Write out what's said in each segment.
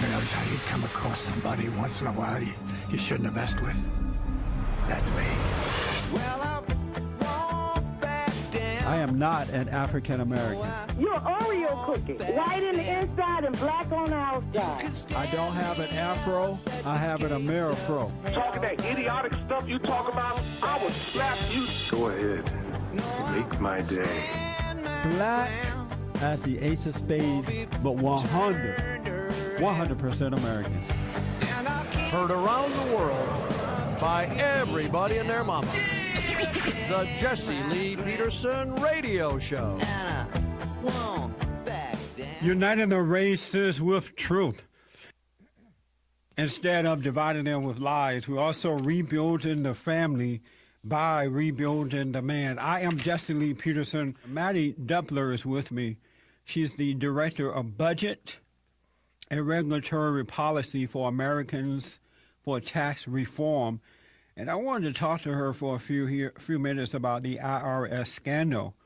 knows how you come across somebody once in a while you shouldn't have messed with? That's me. I am not an African American. You're an Oreo cookie, white in the inside and black on the outside. I don't have an afro, I have an Amerifro. Talking that idiotic stuff you talk about, I will slap you. Go ahead. Make my day. Black as the ace of spades, but 100% American. Heard around the world by everybody and their mama. The Jesse Lee Peterson Radio Show. Uniting the races with truth. Instead of dividing them with lies, we're also rebuilding the family by rebuilding the man. I am Jesse Lee Peterson. Mattie Duppler is with me. She's the Director of Budget and Regulatory Policy for Americans for Tax Reform. And I wanted to talk to her for a few minutes about the IRS scandal.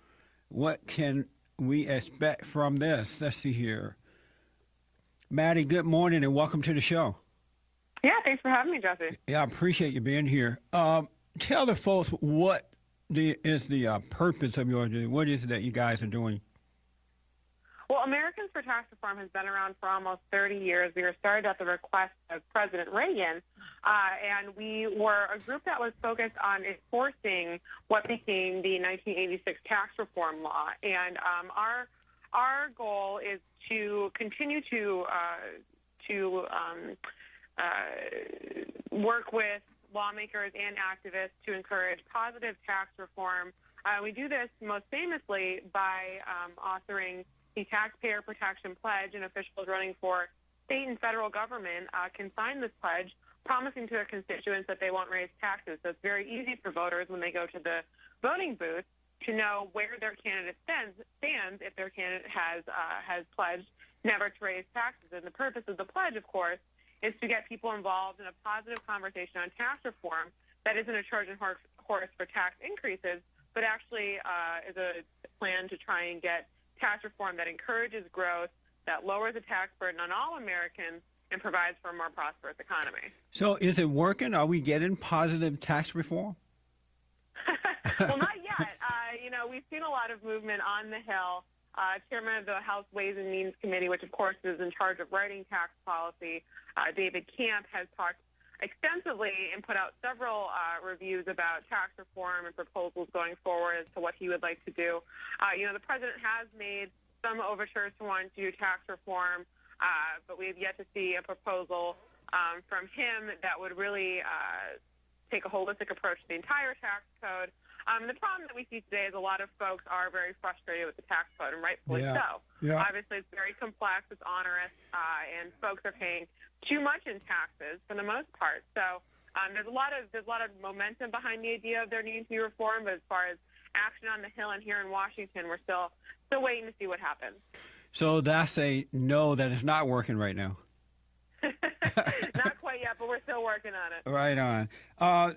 What can we expect from this? Let's see here. Mattie, good morning and welcome to the show. Yeah, thanks for having me, Jesse. Yeah, I appreciate you being here. Tell the folks what is the purpose of your doing. What is it that you guys are doing? Well, Americans for Tax Reform has been around for almost 30 years. We were started at the request of President Reagan, and we were a group that was focused on enforcing what became the 1986 tax reform law. And our goal is to continue to work with lawmakers and activists to encourage positive tax reform. We do this most famously by authoring the Taxpayer Protection Pledge, and officials running for state and federal government can sign this pledge, promising to their constituents that they won't raise taxes. So it's very easy for voters when they go to the voting booth to know where their candidate stands if their candidate has pledged never to raise taxes. And the purpose of the pledge, of course, is to get people involved in a positive conversation on tax reform that isn't a Trojan horse for tax increases, but actually is a plan to try and get tax reform that encourages growth, that lowers the tax burden on all Americans, and provides for a more prosperous economy. So is it working? Are we getting positive tax reform? Well, not yet. We've seen a lot of movement on the Hill. Chairman of the House Ways and Means Committee, which, of course, is in charge of writing tax policy, David Camp, has talked extensively and put out several reviews about tax reform and proposals going forward as to what he would like to do. The president has made some overtures to want to do tax reform, but we have yet to see a proposal from him that would really take a holistic approach to the entire tax code. The problem that we see today is a lot of folks are very frustrated with the tax code, and rightfully so. Yeah. Obviously, it's very complex, it's onerous, and folks are paying too much in taxes for the most part. So there's a lot of momentum behind the idea of there needing to be reform, but as far as action on the Hill and here in Washington, we're still waiting to see what happens. So that's a no, that is not working right now. Not quite yet, but we're still working on it. Right on. I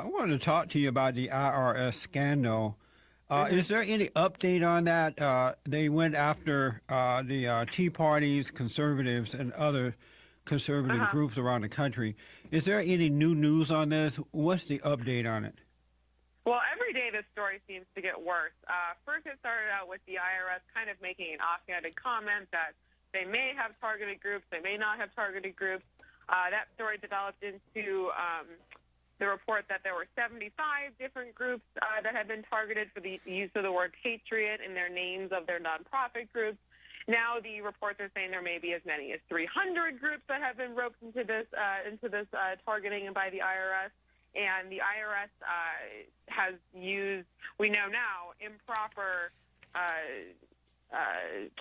wanted to talk to you about the IRS scandal. Is there any update on that? They went after the Tea Parties, conservatives, and other conservative groups around the country. Is there any new news on this? What's the update on it? Well, every day this story seems to get worse. First, it started out with the IRS kind of making an offhanded comment that they may have targeted groups, they may not have targeted groups. That story developed into the report that there were 75 different groups that had been targeted for the use of the word patriot in their names of their nonprofit groups. Now the reports are saying there may be as many as 300 groups that have been roped into this targeting by the IRS. And the IRS has used, we know now, improper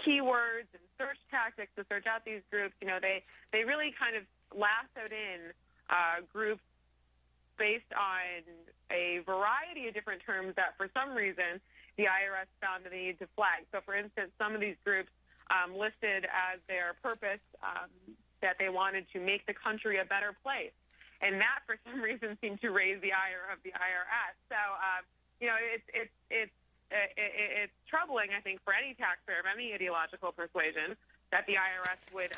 keywords and search tactics to search out these groups. They really kind of lassoed in groups based on a variety of different terms that, for some reason, the IRS found the need to flag. So, for instance, some of these groups listed as their purpose that they wanted to make the country a better place. And that, for some reason, seemed to raise the ire of the IRS. So, it's troubling, I think, for any taxpayer of any ideological persuasion that the IRS would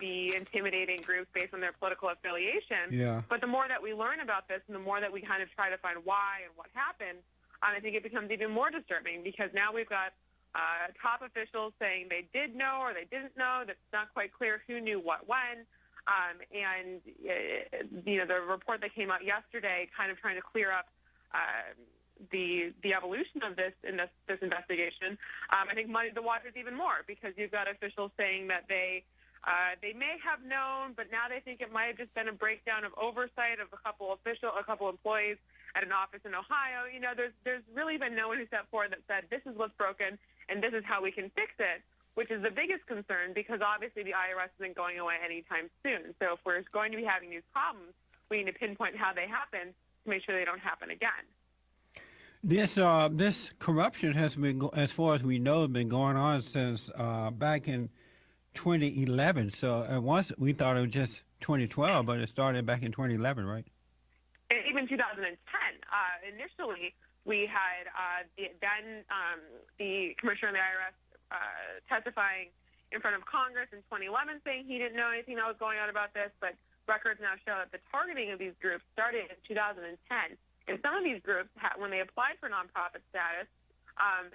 be intimidating groups based on their political affiliation. Yeah. But the more that we learn about this and the more that we kind of try to find why and what happened, I think it becomes even more disturbing because now we've got top officials saying they did know or they didn't know. That's not quite clear who knew what when. And the report that came out yesterday kind of trying to clear up the evolution of this in this investigation, I think muddied the waters even more because you've got officials saying that they may have known, but now they think it might have just been a breakdown of oversight of a couple employees at an office in Ohio. There's really been no one who stepped forward that said this is what's broken and this is how we can fix it, which is the biggest concern because obviously the IRS isn't going away anytime soon. So if we're going to be having these problems, we need to pinpoint how they happen to make sure they don't happen again. This corruption has been, as far as we know, been going on since back in 2011. So at once we thought it was just 2012, but it started back in 2011, right? And even 2010. Initially, we had the commissioner of the IRS testifying in front of Congress in 2011 saying he didn't know anything that was going on about this, but records now show that the targeting of these groups started in 2010. And some of these groups, when they applied for nonprofit status,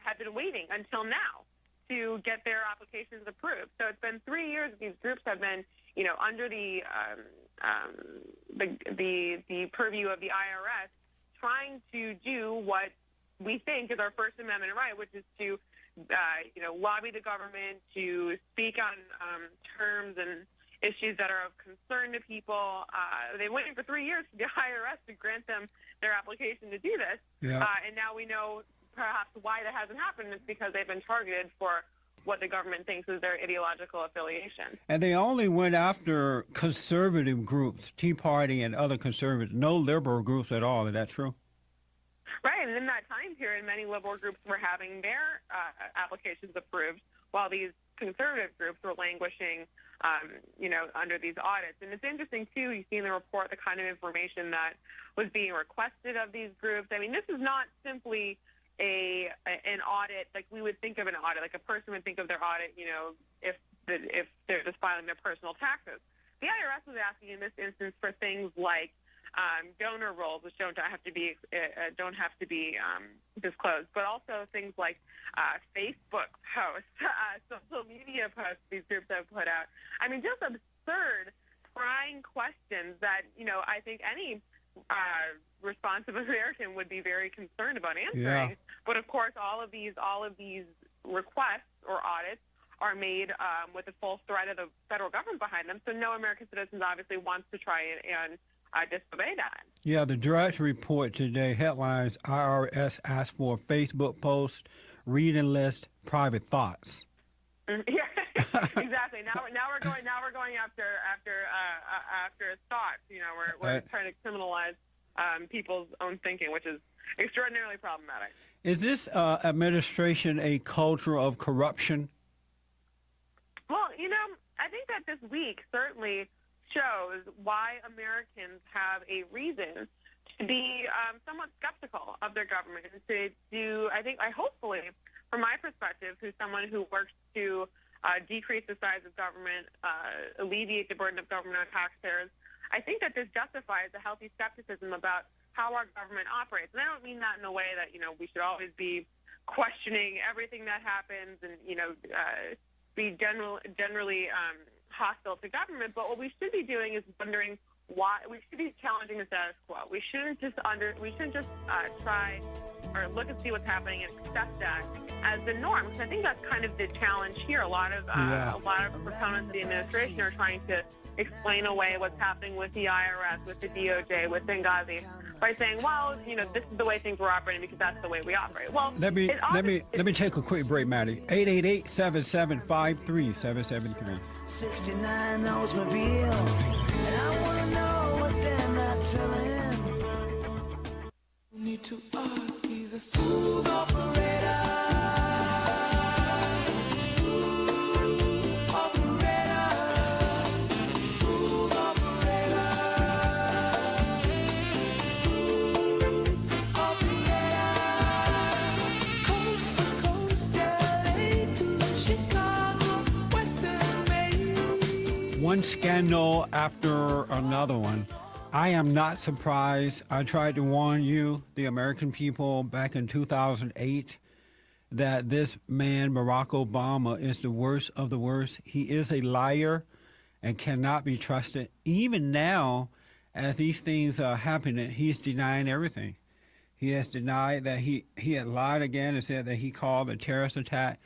had been waiting until now to get their applications approved. So it's been 3 years that these groups have been, under the purview of the IRS, trying to do what we think is our First Amendment right, which is to, lobby the government, to speak on terms and issues that are of concern to people. They've been waiting for 3 years for the IRS to grant them their application to do this. Yeah. And now we know perhaps why that hasn't happened. It's because they've been targeted for what the government thinks is their ideological affiliation. And they only went after conservative groups, Tea Party and other conservatives, no liberal groups at all. Is that true? Right, and in that time period, many liberal groups were having their applications approved, while these conservative groups were languishing, under these audits. And it's interesting, too, you see in the report the kind of information that was being requested of these groups. I mean, this is not simply an audit like we would think of an audit, like a person would think of their audit, if they're just filing their personal taxes. The IRS was asking in this instance for things like donor rolls, which don't have to be disclosed, but also things like Facebook posts, social media posts these groups have put out. I mean, just absurd, prying questions that I think any responsive American would be very concerned about answering. Yeah. But of course, all of these requests or audits are made with the full threat of the federal government behind them. So no American citizens obviously wants to try and disobey that. Yeah, the Drudge Report today headlines: IRS asks for Facebook post, reading list, private thoughts. Yeah, exactly. Now we're going after thoughts. We're trying to criminalize people's own thinking, which is extraordinarily problematic. Is this administration a culture of corruption? Well, I think that this week certainly shows why Americans have a reason to be somewhat skeptical of their government. Hopefully, from my perspective, who's someone who works to decrease the size of government, alleviate the burden of government on taxpayers, I think that this justifies a healthy skepticism about how our government operates. And I don't mean that in a way that, we should always be questioning everything that happens and, be generally hostile to government. But what we should be doing is wondering why. We should be challenging the status quo. We shouldn't just try or look and see what's happening and accept that as the norm. Because I think that's kind of the challenge here. A lot of proponents of the administration are trying to explain away what's happening with the IRS, with the DOJ, with Benghazi, by saying, well, this is the way things were operating because that's the way we operate. Well, let me take a quick break, Mattie. 888-775-3773. 69 Oldsmobile, and I want to know what they're not telling. You need to ask, he's a smooth operator. Coast to coast, LA to Chicago, Western one scandal after another one. I am not surprised. I tried to warn you, the American people, back in 2008, that this man, Barack Obama, is the worst of the worst. He is a liar and cannot be trusted. Even now, as these things are happening, he's denying everything. He has denied that he had lied again and said that he called the terrorist attack,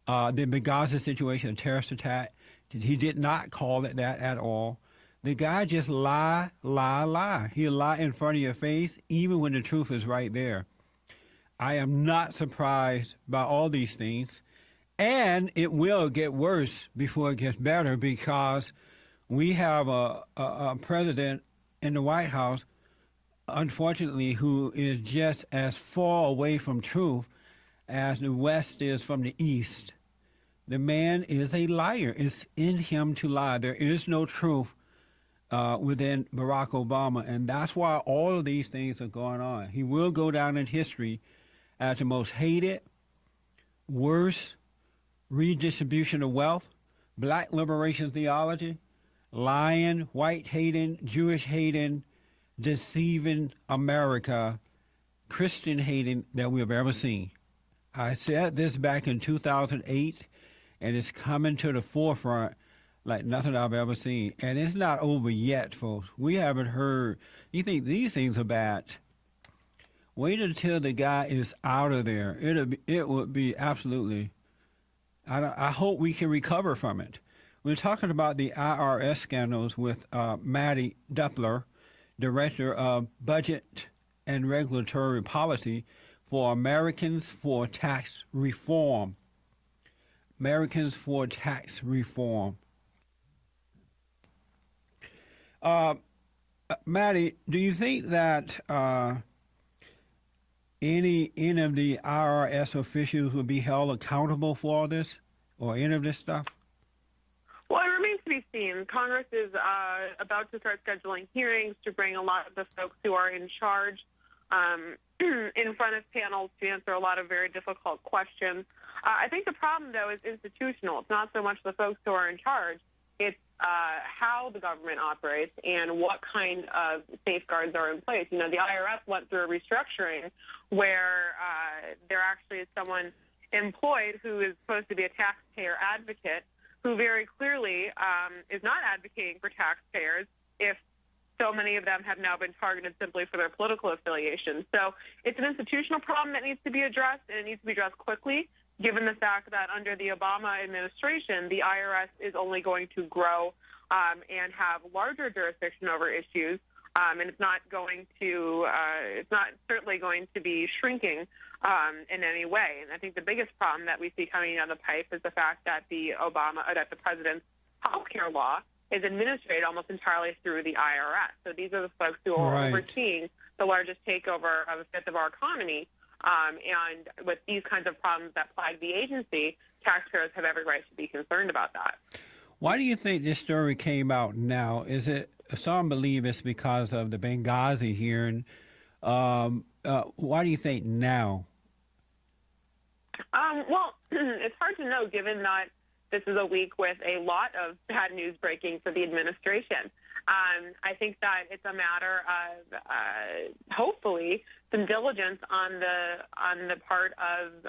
the Benghazi situation, a terrorist attack. He did not call it that at all. The guy just lie. He'll lie in front of your face, even when the truth is right there. I am not surprised by all these things. And it will get worse before it gets better, because we have a president in the White House, unfortunately, who is just as far away from truth as the West is from the East. The man is a liar. It's in him to lie. There is no truth within Barack Obama, and that's why all of these things are going on. He will go down in history as the most hated, worst redistribution of wealth, black liberation theology, lying, white-hating, Jewish-hating, deceiving America, Christian-hating that we have ever seen. I said this back in 2008, and it's coming to the forefront like nothing I've ever seen. And it's not over yet, folks. We haven't heard. You think these things are bad. Wait until the guy is out of there. It would be absolutely, I hope we can recover from it. We're talking about the IRS scandals with Mattie Duppler, Director of Budget and Regulatory Policy for Americans for Tax Reform. Americans for Tax Reform. Mattie, do you think that any of the IRS officials will be held accountable for all this, or any of this stuff? Well, it remains to be seen. Congress is about to start scheduling hearings to bring a lot of the folks who are in charge in front of panels to answer a lot of very difficult questions. I think the problem, though, is institutional. It's not so much the folks who are in charge. It's how the government operates and what kind of safeguards are in place. You know, the IRS went through a restructuring where there actually is someone employed who is supposed to be a taxpayer advocate, who very clearly is not advocating for taxpayers if so many of them have now been targeted simply for their political affiliation. So it's an institutional problem that needs to be addressed, and it needs to be addressed quickly, given the fact that under the Obama administration, the IRS is only going to grow and have larger jurisdiction over issues, and it's not certainly going to be shrinking in any way. And I think the biggest problem that we see coming down the pipe is the fact that the president's health care law is administered almost entirely through the IRS. So these are the folks who are overseeing the largest takeover of a fifth of our economy. And with these kinds of problems that plague the agency, taxpayers have every right to be concerned about that. Why do you think this story came out now? Is it, some believe it's because of the Benghazi hearing. Why do you think now? Well, it's hard to know, given that this is a week with a lot of bad news breaking for the administration. I think that it's a matter of hopefully some diligence on the part of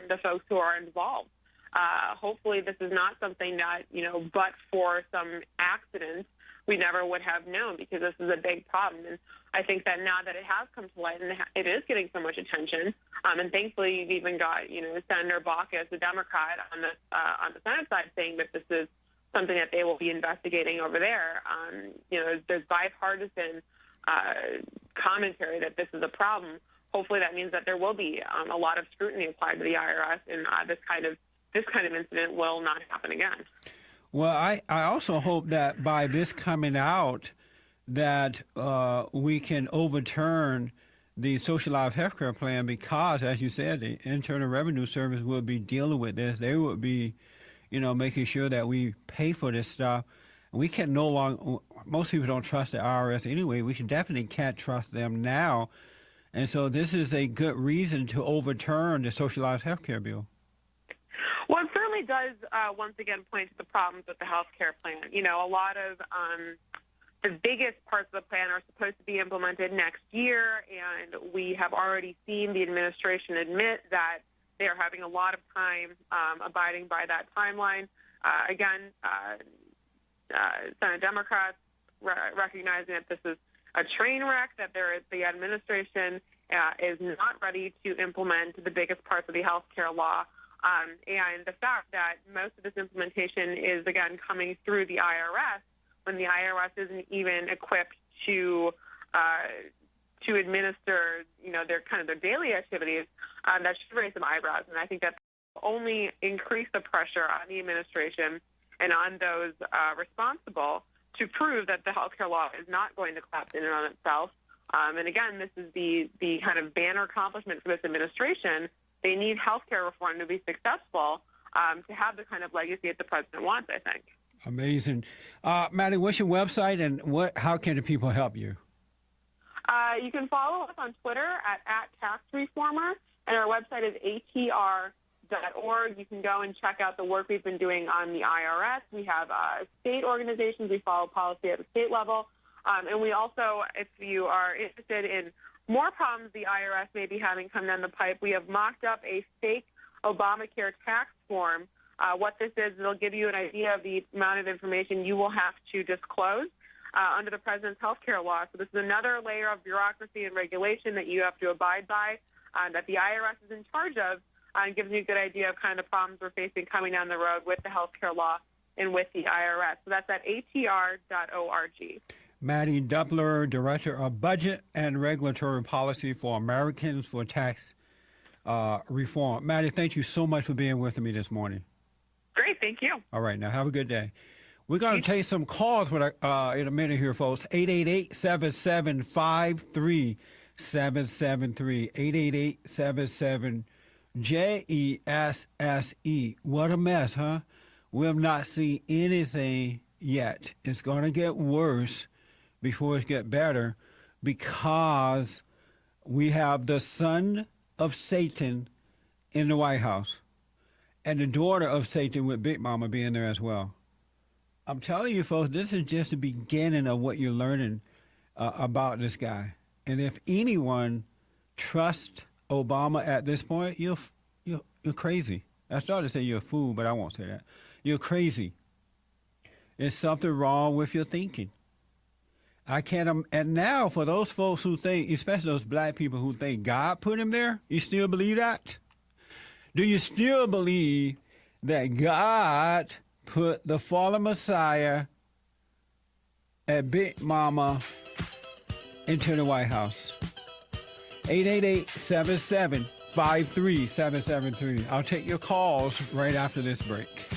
the folks who are involved. Hopefully this is not something that, but for some accident, we never would have known, because this is a big problem. And I think that now that it has come to light and it is getting so much attention, and thankfully you've even got, Senator Baucus, a Democrat, on the Senate side, saying that this is something that they will be investigating over there. There's bipartisan commentary that this is a problem. Hopefully that means that there will be a lot of scrutiny applied to the IRS, and this kind of incident will not happen again. Well, I also hope that by this coming out that we can overturn the socialized health care plan, because, as you said, the Internal Revenue Service will be dealing with this. They would be, making sure that we pay for this stuff. We can no longer, most people don't trust the IRS anyway. We definitely can't trust them now. And so this is a good reason to overturn the socialized health care bill. Well, it certainly really does once again point to the problems with the health care plan. You know, a lot of the biggest parts of the plan are supposed to be implemented next year, and we have already seen the administration admit that they are having a lot of time abiding by that timeline. Senate Democrats recognizing that this is a train wreck, that the administration is not ready to implement the biggest parts of the health care law. And the fact that most of this implementation is, again, coming through the IRS when the IRS isn't even equipped to administer, you know, their daily activities, that should raise some eyebrows. And I think that only increase the pressure on the administration and on those responsible to prove that the health care law is not going to collapse in and on itself. And again, this is the kind of banner accomplishment for this administration. They need health care reform to be successful, to have the kind of legacy that the president wants, I think. Amazing. Mattie, what's your website and how can the people help you? You can follow us on Twitter at Tax Reformer, and our website is atr.org. You can go and check out the work we've been doing on the IRS. We have state organizations. We follow policy at the state level. And we also, if you are interested in more problems the IRS may be having come down the pipe, we have mocked up a fake Obamacare tax form. What this is, it'll give you an idea of the amount of information you will have to disclose under the president's health care law. So this is another layer of bureaucracy and regulation that you have to abide by, that the IRS is in charge of, and gives you a good idea of kind of the problems we're facing coming down the road with the health care law and with the IRS. So that's at atr.org. Mattie Duppler, Director of Budget and Regulatory Policy for Americans for Tax Reform. Mattie, thank you so much for being with me this morning. Great, thank you. All right, now have a good day. We're going to take some calls in a minute here, folks. 888-7753-773. 888-77-JESSE. What a mess, huh? We have not seen anything yet. It's going to get worse before it gets better, because we have the son of Satan in the White House and the daughter of Satan with Big Mama being there as well. I'm telling you, folks, this is just the beginning of what you're learning about this guy. And if anyone trusts Obama at this point, you're crazy. I started to say you're a fool, but I won't say that. You're crazy. There's something wrong with your thinking. I can't. And now, for those folks who think, especially those black people who think God put him there, you still believe that? Do you still believe that God put the fallen Messiah and Big Mama into the White House? 888-77-53773. I'll take your calls right after this break.